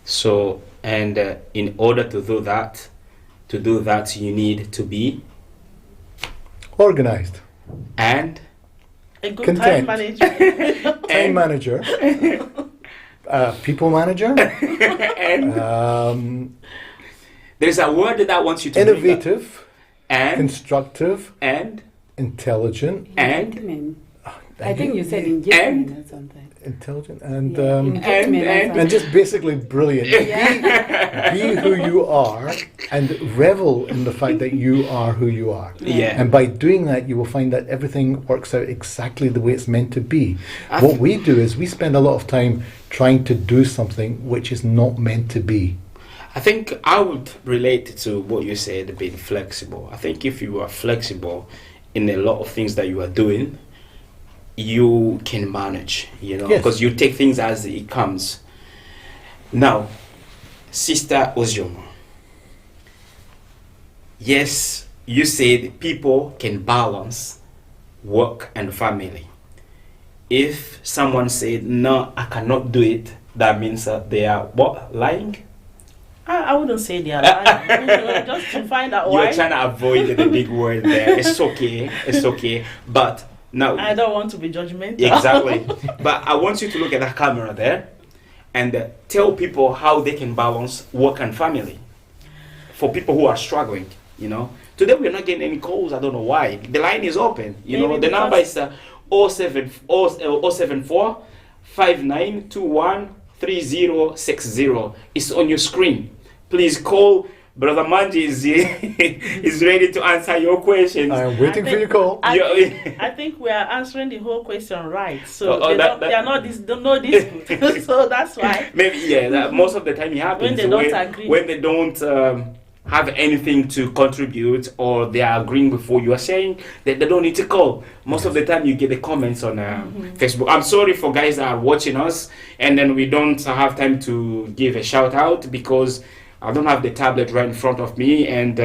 So, and in order to do that, you need to be Organized. and A good Content. time manager. Time manager. People manager. and there's a word that I want you to bring up. Innovative. And Constructive. and Intelligent. and I think you said engagement or something. Intelligent and Yeah, engagement or and- something. and just basically brilliant. Be who you are and revel in the fact that you are who you are. yeah. And by doing that, you will find that everything works out exactly the way it's meant to be. I What think- we do is we spend a lot of time trying to do something which is not meant to be. I think I would relate to what you said, being flexible. I think if you are flexible in a lot of things that you are doing, you can manage, Yes. because you take things as it comes. Now, Sister Oziomo, yes, you said people can balance work and family. If someone said, no, I cannot do it, that means that they are what? Lying? I wouldn't say they are lying. Just to find out You're why. trying to avoid the big word there. It's okay. But now, I don't want to be judgmental. exactly. But I want you to look at that camera there and tell people how they can balance work and family. For people who are struggling, Today we're not getting any calls. I don't know why. The line is open. Maybe The number is because- 074 5921 3060. It's on your screen. Please call. Brother Manjhi is ready to answer your questions. I am waiting for your call. I think we are answering the whole question right. So they are not don't know this good. So that's why. Maybe most of the time it happens When they don't agree. when they don't have anything to contribute or they are agreeing with what you are saying, that they don't need to call. Most of the time you get the comments on Facebook. I'm sorry for guys that are watching us and then we don't have time to give a shout out because I don't have the tablet right in front of me, and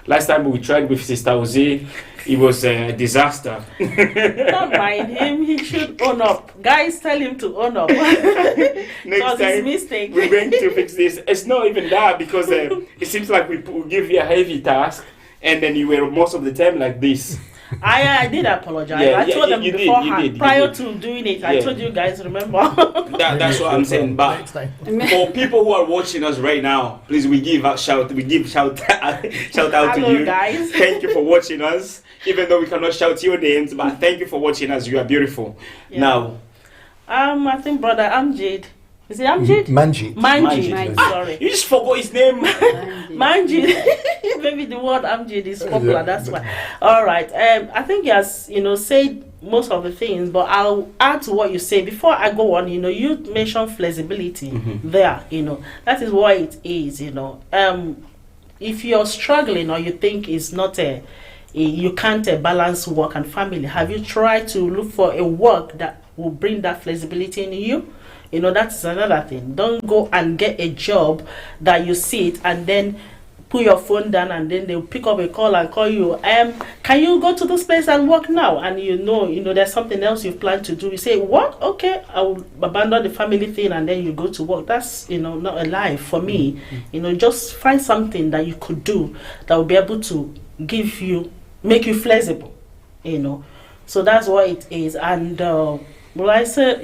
last time we tried with Sister Ozi, it was a disaster. Don't mind him, he should own up. Guys, tell him to own up. Next time, mistake. we're going to fix this. It's not even that because it seems like we give you a heavy task and then you were most of the time like this. I did apologize. Yeah, I told them you beforehand. did. Prior to doing it, I told you guys, remember? That's what I'm saying. But for people who are watching us right now, please we give shout out Hello, to you guys. Thank you for watching us. Even though we cannot shout your names, but thank you for watching us. You are beautiful. Yeah. Now, I think brother Amjad. Is it Amjad? Manjhi. Manjhi. Sorry. you just forgot his name. Manjhi. Maybe the word Amjad is popular, that's why. All right. I think he has, said most of the things, but I'll add to what you say. Before I go on, you mentioned flexibility there, That is what it is, If you're struggling or you think it's not you can't balance work and family, have you tried to look for a work that will bring that flexibility in you? That's another thing. Don't go and get a job that you sit and then put your phone down and then they'll pick up a call and call you, can you go to this place and work now? And there's something else you've planned to do. You say, what? Okay, I'll abandon the family thing and then you go to work. That's, not a life for me. Just find something that you could do that will be able to make you flexible, So that's what it is. And I said,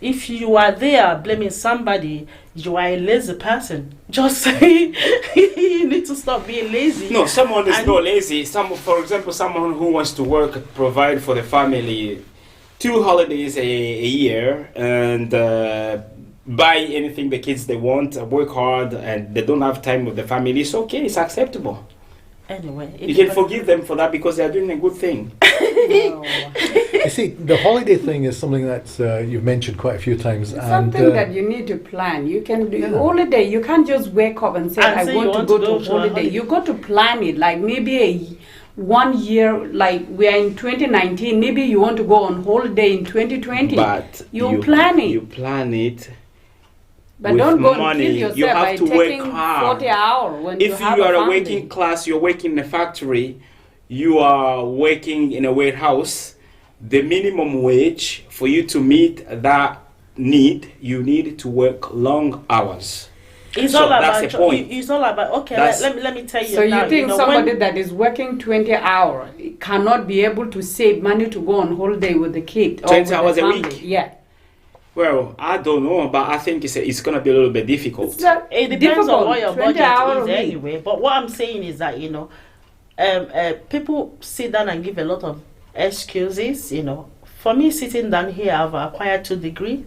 if you are there blaming somebody, you are a lazy person. Just say you need to stop being lazy. No, someone is not lazy. For example, someone who wants to work, provide for the family 2 holidays a year, and buy anything the kids they want, work hard, and they don't have time with the family. It's okay. It's acceptable. Anyway, you can forgive them for that because they are doing a good thing. No. You see, the holiday thing is something that you've mentioned quite a few times. It's something that you need to plan. You can do holiday. You can't just wake up and say, I want to go to holiday. You got to plan it. Like maybe 1 year, like we are in 2019, maybe you want to go on holiday in 2020. But you plan it. You plan it. But don't go money. and kill yourself You have by to taking work hard. 40 hours when if you have you are a a family. working class, you're working in a factory, you are working in a warehouse, the minimum wage for you to meet that need, you need to work long hours. It's So all that's about the point. It's all about okay. Let me tell you. So now, you think somebody that is working 20 hours cannot be able to save money to go on holiday with the kid or 20 with hours the a family? week? Yeah. Well, I don't know, but I think it's going to be a little bit difficult. It's not It depends difficult. on what your 20 budget hours is a week. anyway. But what I'm saying is that people sit down and give a lot of excuses. For me, sitting down here, I've acquired 2 degrees.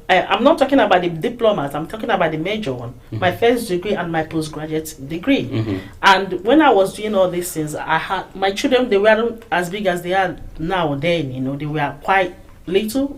I'm not talking about the diplomas. I'm talking about the major one. My first degree and my postgraduate degree. And when I was doing all these things, I had my children. They weren't as big as they are now. Then they were quite little,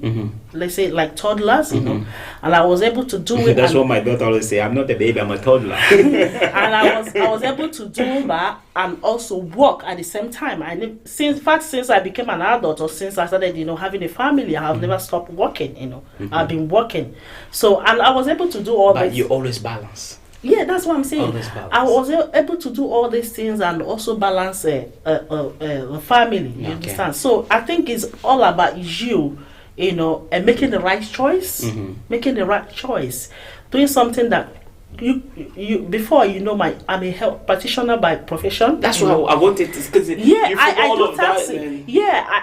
let's say like toddlers, and I was able to do it. That's what my daughter always say. I'm not a baby, I'm a toddler. And I was able to do that and also work at the same time. Since I became an adult, or since I started, having a family, I have never stopped working. I've been working, and I was able to do all But this. you always balance. Yeah, that's what I'm saying. Always balance. I was able to do all these things and also balance the family. You understand? So I think it's all about you, and making the right choice. Making the right choice, doing something that you before I'm a health practitioner by profession. That's what I wanted to, because I all do of that. taxi.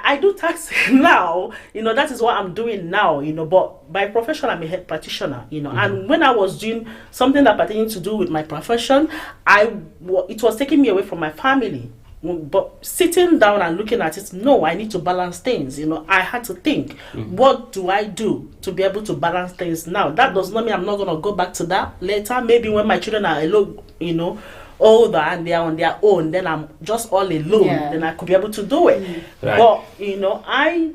I do taxi now. That is what I'm doing now. But by profession, I'm a health practitioner. And when I was doing something that pertaining to do with my profession, it was taking me away from my family. But sitting down and looking at it, no, I need to balance things. I had to think, what do I do to be able to balance things now? That does not mean I'm not going to go back to that later. Maybe when my children are alone, older and they are on their own, then I'm just all alone. Yeah. Then I could be able to do it. Right. But I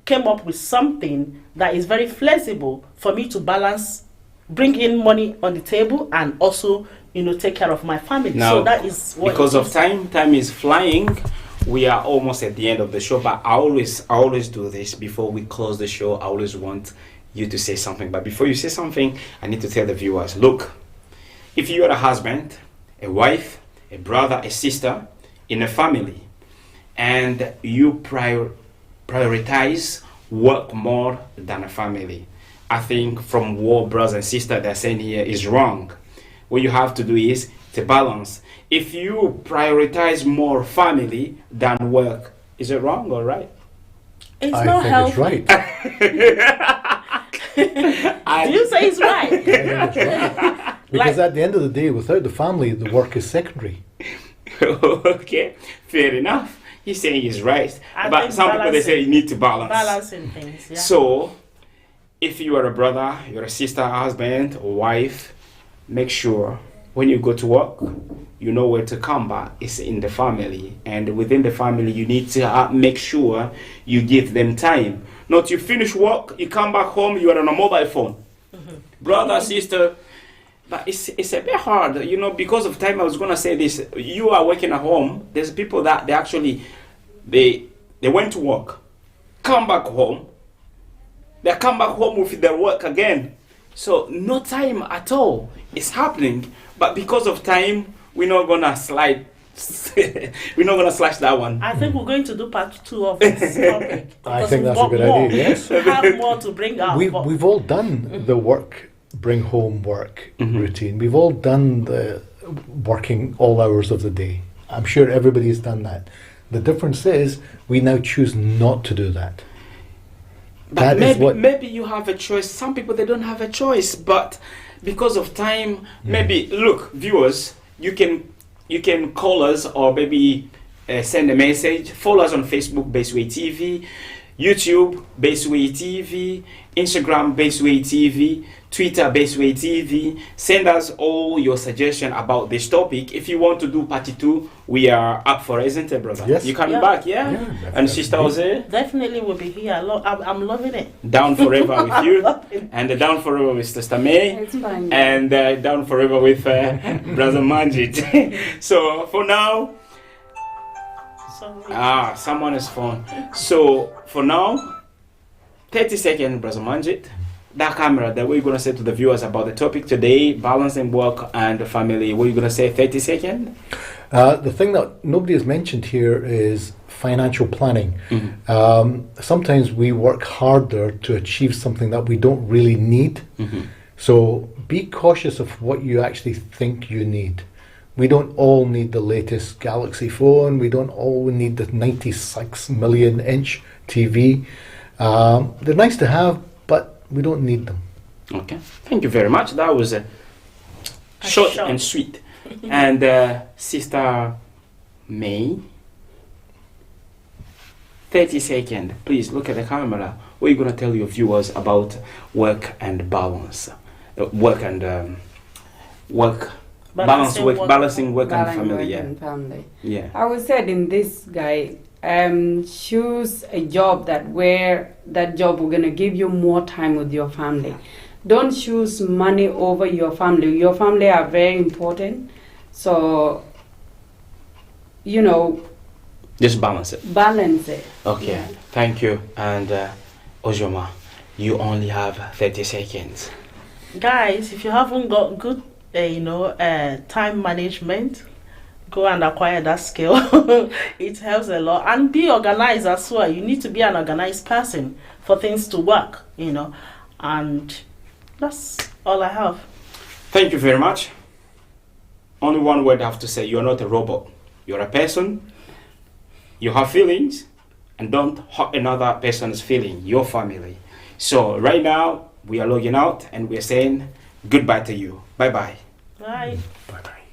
came up with something that is very flexible for me to balance, bring in money on the table, and also take care of my family. Now, So that is what because it of is. time is flying. We are almost at the end of the show, but I always do this before we close the show. I always want you to say something, but before you say something, I need to tell the viewers, look, if you are a husband, a wife, a brother, a sister in a family, and you prioritize work more than a family, I think from what brothers and sisters they're saying here is wrong. What you have to do is to balance. If you prioritize more family than work, is it wrong or right? It's I not think healthy. it's right. Do you say it's right? I think it's right. Because at the end of the day, without the family, the work is secondary. Okay, fair enough. He's saying he's right. I But think some people they say you need to balance. Balancing things, yeah. So, if you are a brother, you're a sister, husband, or wife, make sure when you go to work, you know where to come back. It's in the family. And within the family, you need to make sure you give them time. Not you finish work, you come back home, you are on a mobile phone. Brother, sister, but it's a bit hard, because of time. I was going to say this. You are working at home. There's people that they went to work, come back home. They come back home with their work again. So no time at all. It's happening. But because of time, we're not going to slide. We're not going to slash that one. I think we're going to do part 2 of this topic. I because think we've that's a got good more. idea, yes. We have more to bring out. but We've all done the work, bring home work routine. We've all done the working all hours of the day. I'm sure everybody's done that. The difference is we now choose not to do that. But That is what- maybe you have a choice. Some people, they don't have a choice. But because of time, maybe, look, viewers, you can call us or maybe send a message. Follow us on Facebook, Baseway TV, YouTube, Baseway TV, Instagram, Baseway TV, Twitter, Baseway TV. Send us all your suggestion about this topic. If you want to do part 2, we are up for it, isn't it, brother? Yes. You coming Yeah. back, yeah? Yeah, And definitely. Sister Jose? definitely will be here. I'm loving it. Down forever with you, Loving it. and down forever with Sister May, It's fine. and down forever with Brother Manjhi. So for now, So someone is phone. So for now, 30 seconds, Brother Manjhi. That camera, that what you gonna say to the viewers about the topic today, balancing work and family. What you gonna say? 30 seconds. The thing that nobody has mentioned here is financial planning. Sometimes we work harder to achieve something that we don't really need. So be cautious of what you actually think you need. We don't all need the latest Galaxy phone. We don't all need the 96 million inch TV. They're nice to have, but we don't need them. Okay. Thank you very much. That was short short. and sweet. And Sister May, 30 seconds. Please look at the camera. What are you going to tell your viewers about work and balance? Balancing work and family. Yeah. and family. Yeah. I would say in this guy, choose a job where that job will gonna give you more time with your family. Don't choose money over your family. Your family are very important. So, Just balance it. balance it. Okay. Yeah. Thank you. And Ojoma, you only have 30 seconds. guys, if you haven't got good, time management, go and acquire that skill. It helps a lot. And be organized as well. You need to be an organized person for things to work, And that's all I have. Thank you very much. Only one word I have to say. You're not a robot. You're a person. You have feelings. And don't hurt another person's feeling, your family. So right now, we are logging out and we're saying goodbye to you. Bye-bye. Bye. Bye-bye.